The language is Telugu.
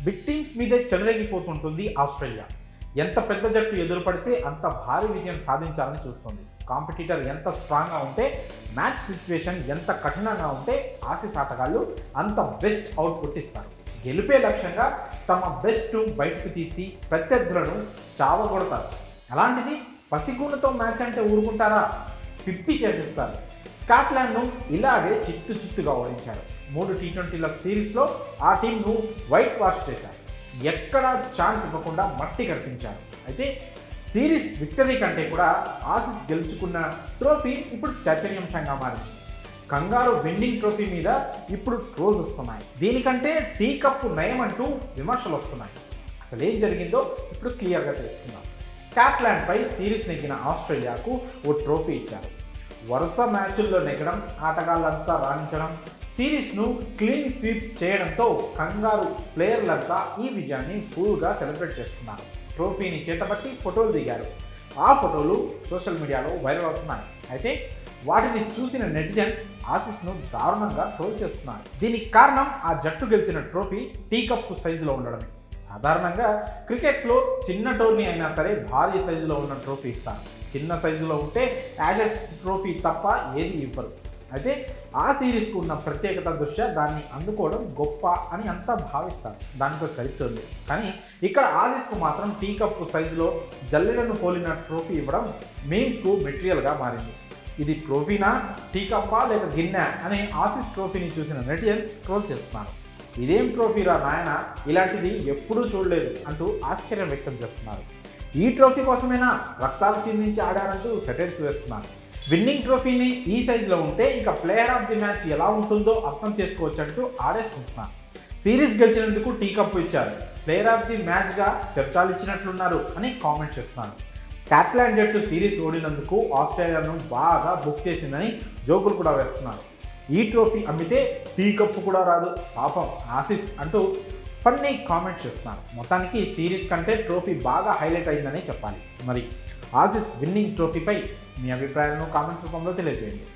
బిగ్ టీమ్స్ మీదే చెలరేగిపోతుంటుంది ఆస్ట్రేలియా. ఎంత పెద్ద జట్టు ఎదురు పడితే అంత భారీ విజయం సాధించాలని చూస్తుంది. కాంపిటీటర్ ఎంత స్ట్రాంగ్గా ఉంటే, మ్యాచ్ సిచ్యువేషన్ ఎంత కఠినంగా ఉంటే ఆసీస్ ఆటగాళ్ళు అంత బెస్ట్ అవుట్పుట్ ఇస్తారు. గెలిపే లక్ష్యంగా తమ బెస్ట్ బయటకు తీసి ప్రత్యర్థులను చావగొడతారు. అలాంటిది పసిగూనతో మ్యాచ్ అంటే ఊరుకుంటారా? పిప్పి చేసేస్తారు. స్కాట్లాండ్ను ఇలాగే చిత్తుగా ఓడించారు. 3 టీ20ల సిరీస్లో ఆ టీంను వైట్ వాష్ చేశారు. ఎక్కడా ఛాన్స్ ఇవ్వకుండా మట్టి కనిపించారు. అయితే సిరీస్ విక్టరీ కంటే కూడా ఆసీస్ గెలుచుకున్న ట్రోఫీ ఇప్పుడు చర్చనీయాంశంగా మారింది. కంగారు విన్నింగ్ ట్రోఫీ మీద ఇప్పుడు ట్రోల్స్ వస్తున్నాయి. దీనికంటే టీ కప్పు నయం అంటూ విమర్శలు వస్తున్నాయి. అసలు ఏం జరిగిందో ఇప్పుడు క్లియర్గా తెలుసుకుందాం. స్కాట్లాండ్పై సిరీస్ నెగ్గిన ఆస్ట్రేలియాకు ఓ ట్రోఫీ ఇచ్చారు. వరుస మ్యాచుల్లో నెగ్గడం, ఆటగాళ్ళంతా రాణించడం, సిరీస్ను క్లీన్ స్వీప్ చేయడంతో కంగారు ప్లేయర్లంతా ఈ విజయాన్ని ఫుల్గా సెలబ్రేట్ చేసుకున్నారు. ట్రోఫీని చేతబట్టి ఫోటోలు దిగారు. ఆ ఫోటోలు సోషల్ మీడియాలో వైరల్ అవుతున్నాయి. అయితే వాటిని చూసిన నెటిజన్స్ ఆసీస్ను దారుణంగా ట్రోల్ చేస్తున్నారు. దీనికి కారణం ఆ జట్టు గెలిచిన ట్రోఫీ టీ కప్పు సైజులో ఉండడమే. సాధారణంగా క్రికెట్లో చిన్న టోర్నీ అయినా సరే భారీ సైజులో ఉన్న ట్రోఫీ ఇస్తారు. చిన్న సైజులో ఉంటే యాషెస్ ట్రోఫీ తప్ప ఏది ఇవ్వరు. అయితే ఆ సిరీస్కు ఉన్న ప్రత్యేకత దృష్ట్యా దాన్ని అందుకోవడం గొప్ప అని అంతా భావిస్తారు. దానితో చరిత్ర ఉంది. కానీ ఇక్కడ ఆసీస్కు మాత్రం టీ కప్పు సైజులో జల్లెడను పోలిన ట్రోఫీ ఇవ్వడం మీమ్స్కు మెటీరియల్గా మారింది. ఇది ట్రోఫీనా, టీ కప్పా లేక గిన్నె అనే ఆసీస్ ట్రోఫీని చూసిన నెటిజన్స్ ట్రోల్ చేస్తున్నారు. ఇదేం ట్రోఫీరా నాయన, ఇలాంటిది ఎప్పుడూ చూడలేదు అంటూ ఆశ్చర్యం వ్యక్తం చేస్తున్నారు. ఈ ట్రోఫీ కోసమైనా రక్తాలు చిందించి ఆడారంటూ సెటైర్స్ వేస్తున్నారు. విన్నింగ్ ట్రోఫీని ఈ సైజులో ఉంటే ఇక ప్లేయర్ ఆఫ్ ది మ్యాచ్ ఎలా ఉంటుందో అర్థం చేసుకోవచ్చు అంటూ ఆడేసుకుంటున్నారు. సిరీస్ గెలిచినందుకు టీ కప్పు ఇచ్చారు, ప్లేయర్ ఆఫ్ ది మ్యాచ్గా చర్చలు ఇచ్చినట్లున్నారు అని కామెంట్ చేస్తున్నారు. స్కాట్లాండ్ జట్టు సిరీస్ ఓడినందుకు ఆస్ట్రేలియాను బాగా బుక్ చేసిందని జోకులు కూడా వేస్తున్నారు. ఈ ట్రోఫీ అమ్మితే టీ కప్పు కూడా రాదు పాపం ఆసీస్ అంటూ ఫన్నీ కామెంట్స్ చేస్తున్నారు. మొత్తానికి సిరీస్ కంటే ట్రోఫీ బాగా హైలైట్ అయిందని చెప్పాలి. మరి ఆసీస్ విన్నింగ్ ట్రోఫీపై మీ అభిప్రాయాలను కామెంట్స్ రూపంలో తెలియజేయండి.